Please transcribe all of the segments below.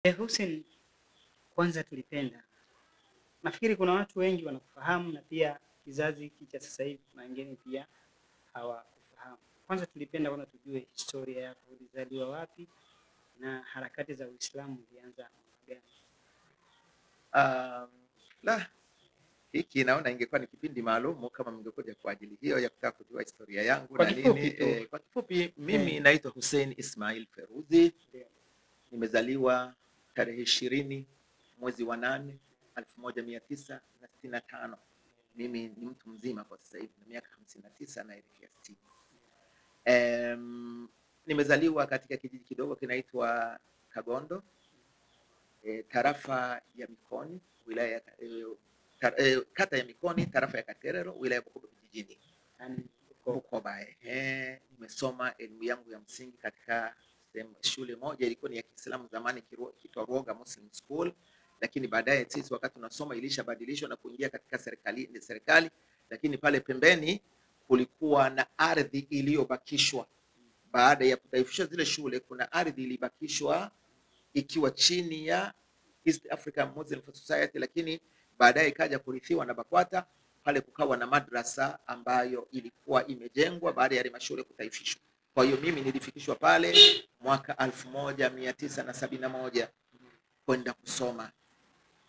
Hussein, kwanza tulipenda. Nafikiri kuna watu wengi wanakufahamu na pia kizazi hiki cha sasa hivi kuna wengine pia hawakufahamu. Kwanza tulipenda kwanza tujue historia yako, ulizaliwa wapi na harakati za Uislamu zilianza mwaka gani? La, hiki naona ingekuwa ni kipindi maalum kama mngekuja kwa ajili hiyo ya kutaka kujua historia yangu Kwa na kifupi nini. tu. Kwa kifupi mimi naitwa Hussein Ismail Feruzi. Nimezaliwa tarehe 20 mwezi wa 8 1965. Mimi ni mtu mzima kwa sasa hivi na miaka 59 naelekea 60. Nimezaliwa katika kijiji kidogo kinaitwa Kagondo, tarafa ya Mikoni, wilaya kata ya Mikoni, tarafa ya Katerero, wilaya ya Bukoba vijijini. Bukoba. Nimesoma elimu yangu ya msingi katika shule moja ilikuwa ni ya Kiislamu zamani kitwa Ruoga Muslim School, lakini baadaye sisi wakati tunasoma ilishabadilishwa na kuingia katika serikali, lakini pale pembeni kulikuwa na ardhi iliyobakishwa baada ya kutaifisha zile shule. Kuna ardhi ilibakishwa ikiwa chini ya East African Muslim Society, lakini baadaye ikaja kurithiwa na BAKWATA. Pale kukawa na madrasa ambayo ilikuwa imejengwa baada ya halmashauri kutaifishwa. Kwa hiyo mimi nilifikishwa pale mwaka 1971 kwenda kusoma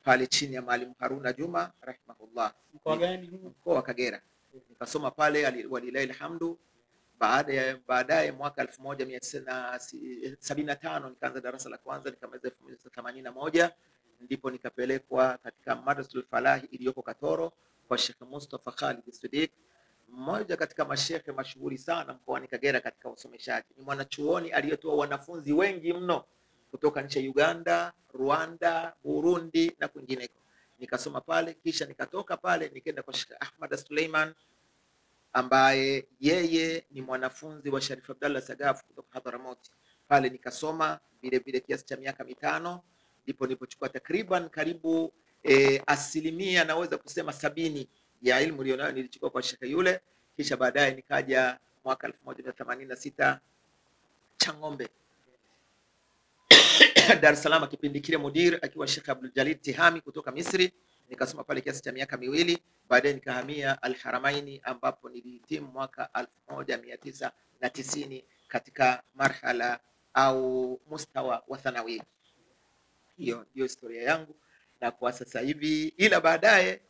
pale chini ya Mwalimu Haruna Juma rahimahullah. Mkoa gani huu? Mkoa wa Kagera. Nikasoma pale walilahi alhamdu. Baadaye mwaka 1975 nikaanza darasa la kwanza, nikamaliza 1981, ndipo nikapelekwa katika Madrasatul Falahi iliyoko Katoro kwa Sheikh Mustafa Khalid Siddiq, mmoja katika mashehe mashuhuri sana mkoani Kagera katika usomeshaji. Ni mwanachuoni aliyetoa wanafunzi wengi mno kutoka nchi ya Uganda, Rwanda, Burundi na kwingineko. Nikasoma pale, kisha nikatoka pale nikaenda kwa Sheikh Ahmad Suleiman ambaye yeye ni mwanafunzi wa Sharif Abdallah Sagaf kutoka Hadharamout. Pale nikasoma vile vile kiasi cha miaka 5, ndipo nilipochukua takriban karibu asilimia naweza kusema 70 ya elimu nilionayo nilichukua kwa shekhe yule. Kisha baadaye nikaja mwaka 1986 Changombe Dar es Salaam, kipindi kile mudir akiwa Sheikh Abdul Jalil Tihami kutoka Misri. Nikasoma pale kiasi cha miaka 2, baadaye nikahamia Al-Haramaini ambapo nilihitimu mwaka 1990 katika marhala au mustawa wa thanawi. Hiyo ndio historia yangu na kwa sasa hivi, ila baadaye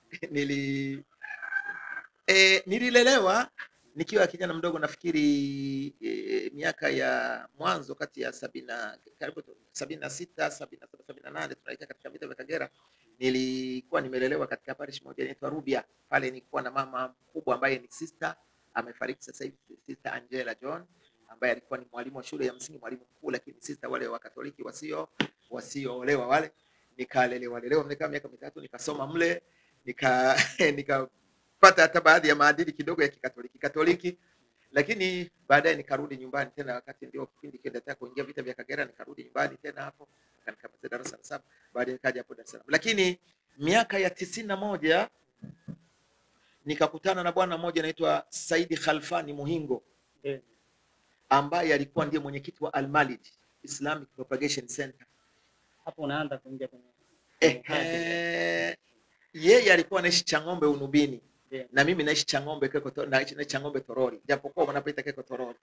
nililelewa nikiwa kijana mdogo, nafikiri miaka ya mwanzo kati ya 70 karibu 76 77 78 tunaika katika vita vya Kagera. Nilikuwa nimelelewa katika parish moja inaitwa Rubia. Pale nilikuwa na mama mkubwa ambaye ni sister, amefariki sasa hivi, Sister Angela John, ambaye alikuwa ni mwalimu wa shule ya msingi, mwalimu mkuu, lakini sister wale wa Katoliki wasioolewa wale. Nikalelewa miaka 3, nikasoma mle, nikapata hata baadhi ya maadili kidogo ya Katoliki, lakini baadaye nikarudi nyumbani tena wakati ndio kipindi kiendelea kuingia vita vya Kagera. Nikarudi nyumbani tena hapo nikamaliza darasa la 7, baadaye nikaja hapo Dar es Salaam. Lakini miaka ya 91 nikakutana na bwana mmoja anaitwa Saidi Khalfani Muhingo, ambaye alikuwa ndiye mwenyekiti wa Al-Malid Islamic Propagation Center. Hapo unaanza kuingia kwenye yeye alikuwa anaishi Changombe Unubini. Na mimi naishi Changombe naishi Changombe Torori, japokuwa wanapoita Keko Torori.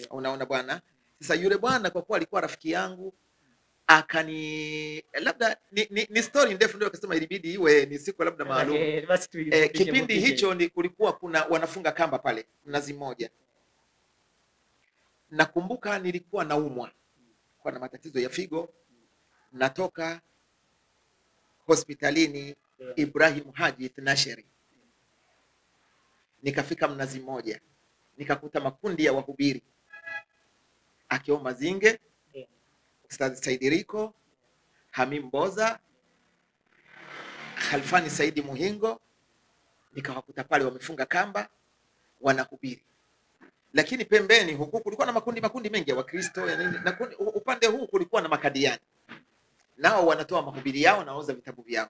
Unaona bwana, sasa yule bwana kwa kuwa alikuwa rafiki yangu labda ni story ndefu, ndio akasema ilibidi iwe ni siku labda maalum. Kipindi hicho ni kulikuwa kuna wanafunga kamba pale Mnazi Mmoja. Nakumbuka nilikuwa naumwa kwa na matatizo ya figo, natoka hospitalini Ibrahim Haji Tnasheri, nikafika Mnazi Mmoja, nikakuta makundi ya wahubiri akiwa Mazinge, Ustadh Saidi Riko, Hamim Boza, Khalfani Saidi Muhingo. Nikawakuta pale wamefunga kamba wanahubiri, lakini pembeni huku kulikuwa na makundi mengi ya Wakristo, na upande huu kulikuwa na makadiani, nao wanatoa mahubiri yao na wauza vitabu vyao.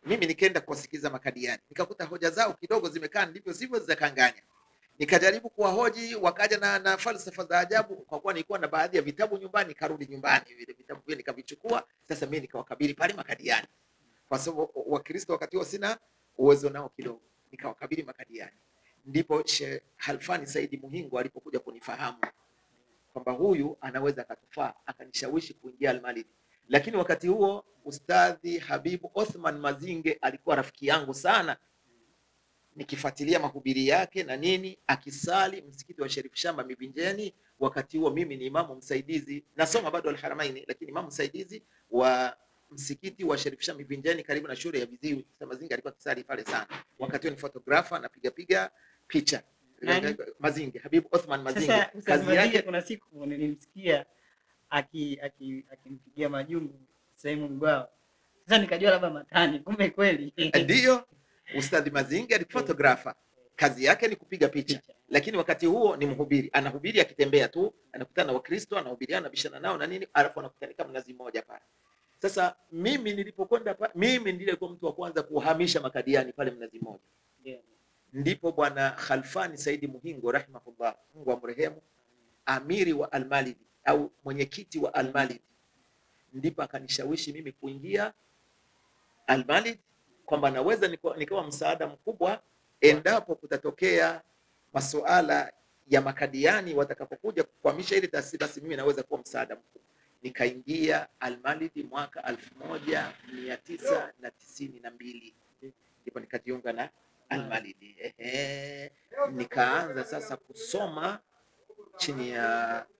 Mimi nikaenda kuwasikiza makadiani, nikakuta hoja zao kidogo zimekaa ndivyo sivyo, zakanganya. Nikajaribu kuwahoji, wakaja na falsafa za ajabu. Kwa kuwa nilikuwa na baadhi ya vitabu nyumbani, nikarudi nyumbani, vile vitabu vile nikavichukua. Sasa mimi nikawakabili pale makadiani, kwa sababu Wakristo wakati huo sina uwezo nao kidogo, nikawakabili makadiani. Ndipo Sheikh Halfani Saidi Muhingo alipokuja kunifahamu kwamba huyu anaweza akatufaa, akanishawishi kuingia Al-Malidi. Lakini wakati huo Ustadhi Habibu Othman Mazinge alikuwa rafiki yangu sana, nikifuatilia mahubiri yake na nini, akisali msikiti wa Sharif Shamba Mivinjeni. Wakati huo mimi ni imamu msaidizi, nasoma bado Al-Haramaini, lakini imamu msaidizi wa msikiti wa Sharif Shamba Mivinjeni karibu na shule ya Viziwi. Sasa Mazinge alikuwa kisali pale sana. Wakati huo ni photographer, napiga picha. Mazinge, Habibu Othman Mazinge. Sasa kazi yake, kuna siku nilimsikia akimpigia majungu sehemu Mgwao. Sasa nikajua labda matani, kumbe kweli. Ndio, Ustadhi Mazinge ni photographer. Kazi yake ni kupiga picha. Lakini wakati huo ni mhubiri. Anahubiri akitembea tu, anakutana na Wakristo, anahubiriana, anabishana nao na nini, alafu anakutanika mnazi mmoja pale. Sasa mimi nilipokwenda pale, mimi ndiye kwa mtu wa kwanza kuhamisha makadiani pale mnazi mmoja. Ndipo bwana Khalfani Saidi Muhingo rahimahullah, Mungu amrehemu, amiri wa Al-Malidi au mwenyekiti wa Al-Malidi, ndipo akanishawishi mimi kuingia Al-Malidi, kwamba naweza nikawa msaada mkubwa endapo kutatokea masuala ya makadiani watakapokuja kuhamisha ile taasisi, basi mimi naweza kuwa msaada mkubwa. Nikaingia Al-Malidi mwaka 1992, ndipo nikajiunga na Al-Malidi. Nikaanza sasa kusoma chini ya